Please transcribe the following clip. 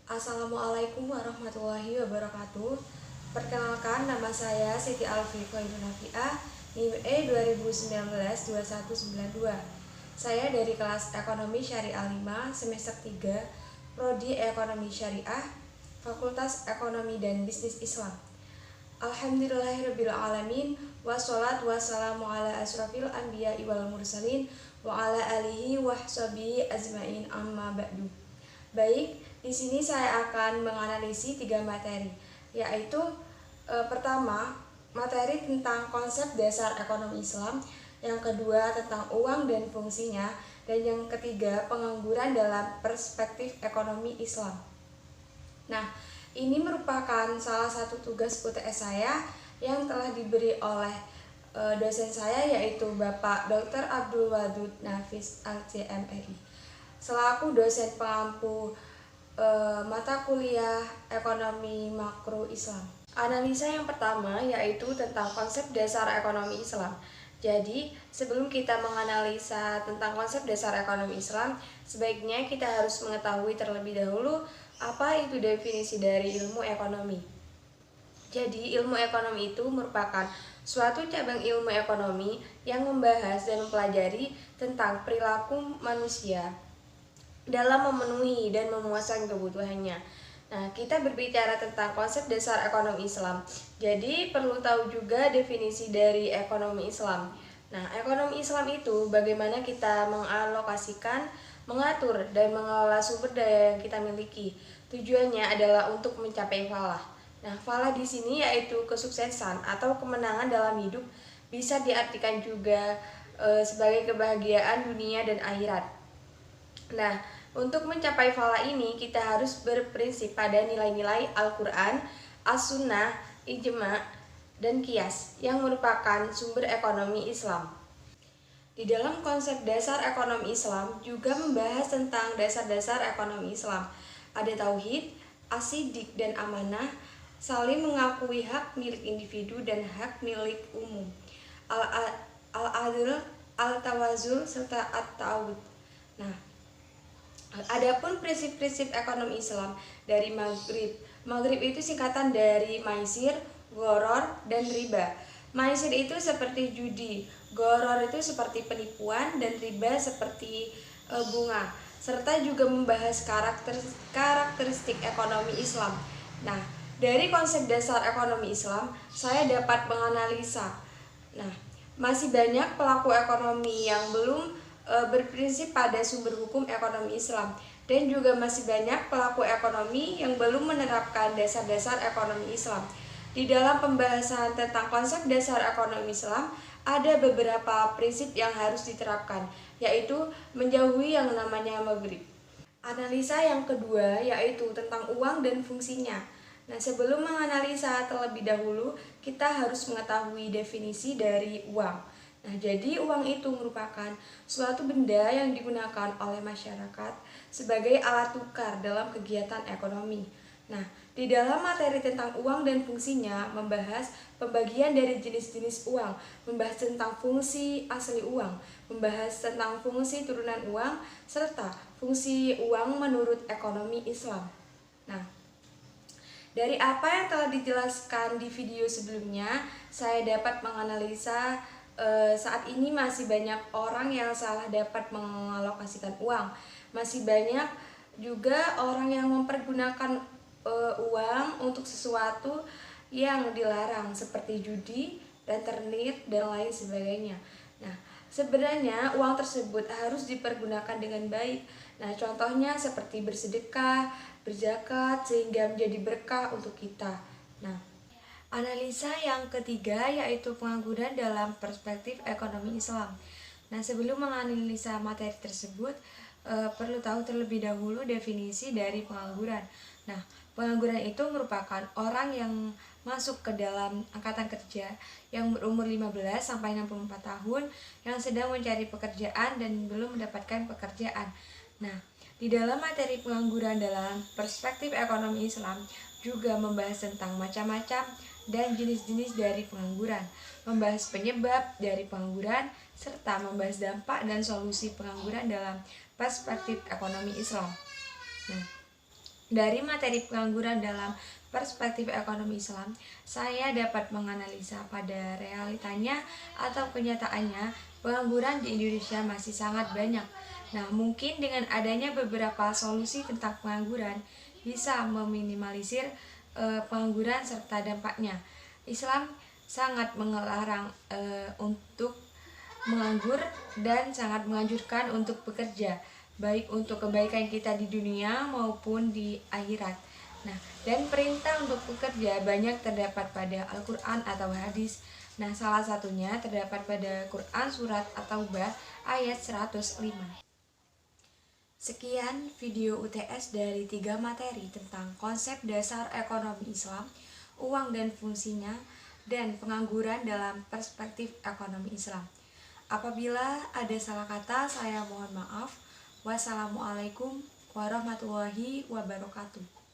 Assalamualaikum warahmatullahi wabarakatuh. Perkenalkan, nama saya Siti Alfiqah Nafiah, NIM E 2019-2192. Saya dari kelas Ekonomi Syariah 5, semester 3, Prodi Ekonomi Syariah, Fakultas Ekonomi dan Bisnis Islam. Alhamdulillahirrabbilalamin. Wassalatu wassalamu ala asrafil anbiya wal mursalin wa ala alihi wa sahbihi ajmain, amma ba'du. Baik, di sini saya akan menganalisis 3 materi, yaitu pertama, materi tentang konsep dasar ekonomi Islam, yang kedua tentang uang dan fungsinya, dan yang ketiga pengangguran dalam perspektif ekonomi Islam. Nah, ini merupakan salah satu tugas UTS saya yang telah diberi oleh dosen saya, yaitu Bapak Dr. Abdul Wadud Nafis LCMRI, selaku dosen pengampu mata kuliah Ekonomi Makro Islam. Analisa yang pertama yaitu tentang konsep dasar ekonomi Islam. Jadi, sebelum kita menganalisa tentang konsep dasar ekonomi Islam, sebaiknya kita harus mengetahui terlebih dahulu apa itu definisi dari ilmu ekonomi. Jadi, ilmu ekonomi itu merupakan suatu cabang ilmu ekonomi yang membahas dan mempelajari tentang perilaku manusia dalam memenuhi dan memuaskan kebutuhannya. Nah, kita berbicara tentang konsep dasar ekonomi Islam. Jadi, perlu tahu juga definisi dari ekonomi Islam. Nah, ekonomi Islam itu bagaimana kita mengalokasikan, mengatur, dan mengelola sumber daya yang kita miliki. Tujuannya adalah untuk mencapai falah. Nah, falah di sini yaitu kesuksesan atau kemenangan dalam hidup, bisa diartikan juga sebagai kebahagiaan dunia dan akhirat. Nah, untuk mencapai falah ini kita harus berprinsip pada nilai-nilai Al-Quran, As-Sunnah, Ijma', dan Qiyas yang merupakan sumber ekonomi Islam. Di dalam konsep dasar ekonomi Islam juga membahas tentang dasar-dasar ekonomi Islam. Ada tauhid, asidik dan amanah, saling mengakui hak milik individu dan hak milik umum, al-adl, al-tawazul, serta at-ta'awud. Nah, adapun prinsip-prinsip ekonomi Islam dari Maghrib. Maghrib itu singkatan dari maisir, goror, dan riba. Maisir itu seperti judi, goror itu seperti penipuan, dan riba seperti bunga. Serta juga membahas karakteristik ekonomi Islam. Nah, dari konsep dasar ekonomi Islam, saya dapat menganalisa. Nah, masih banyak pelaku ekonomi yang belum berprinsip pada sumber hukum ekonomi Islam, dan juga masih banyak pelaku ekonomi yang belum menerapkan dasar-dasar ekonomi Islam. Di dalam pembahasan tentang konsep dasar ekonomi Islam, ada beberapa prinsip yang harus diterapkan, yaitu menjauhi yang namanya maghrib. Analisa yang kedua yaitu tentang uang dan fungsinya. Nah, sebelum menganalisa terlebih dahulu, kita harus mengetahui definisi dari uang. Nah, jadi uang itu merupakan suatu benda yang digunakan oleh masyarakat sebagai alat tukar dalam kegiatan ekonomi. Nah, di dalam materi tentang uang dan fungsinya membahas pembagian dari jenis-jenis uang, membahas tentang fungsi asli uang, membahas tentang fungsi turunan uang, serta fungsi uang menurut ekonomi Islam. Nah, dari apa yang telah dijelaskan di video sebelumnya, saya dapat menganalisa saat ini masih banyak orang yang salah dapat mengalokasikan uang. Masih banyak juga orang yang mempergunakan uang untuk sesuatu yang dilarang seperti judi, rentenir, dan lain sebagainya. Nah, sebenarnya uang tersebut harus dipergunakan dengan baik. Nah, contohnya seperti bersedekah, berzakat, sehingga menjadi berkah untuk kita. Nah, analisa yang ketiga yaitu pengangguran dalam perspektif ekonomi Islam. Nah, sebelum menganalisa materi tersebut, perlu tahu terlebih dahulu definisi dari pengangguran. Nah, pengangguran itu merupakan orang yang masuk ke dalam angkatan kerja yang berumur 15 sampai 64 tahun yang sedang mencari pekerjaan dan belum mendapatkan pekerjaan. Nah, di dalam materi pengangguran dalam perspektif ekonomi Islam juga membahas tentang macam-macam dan jenis-jenis dari pengangguran, membahas penyebab dari pengangguran, serta membahas dampak dan solusi pengangguran dalam perspektif ekonomi Islam. Nah, Dari materi pengangguran dalam perspektif ekonomi Islam, saya dapat menganalisa pada realitanya atau kenyataannya pengangguran di Indonesia masih sangat banyak. Nah, mungkin dengan adanya beberapa solusi tentang pengangguran bisa meminimalisir pengangguran serta dampaknya. Islam sangat melarang untuk menganggur dan sangat menganjurkan untuk bekerja, baik untuk kebaikan kita di dunia maupun di akhirat. Nah, dan perintah untuk bekerja banyak terdapat pada Al-Quran atau hadis. Nah, salah satunya terdapat pada Quran surat At-Taubah ayat 105. Sekian video UTS dari 3 materi tentang konsep dasar ekonomi Islam, uang dan fungsinya, dan pengangguran dalam perspektif ekonomi Islam. Apabila ada salah kata, saya mohon maaf. Wassalamualaikum warahmatullahi wabarakatuh.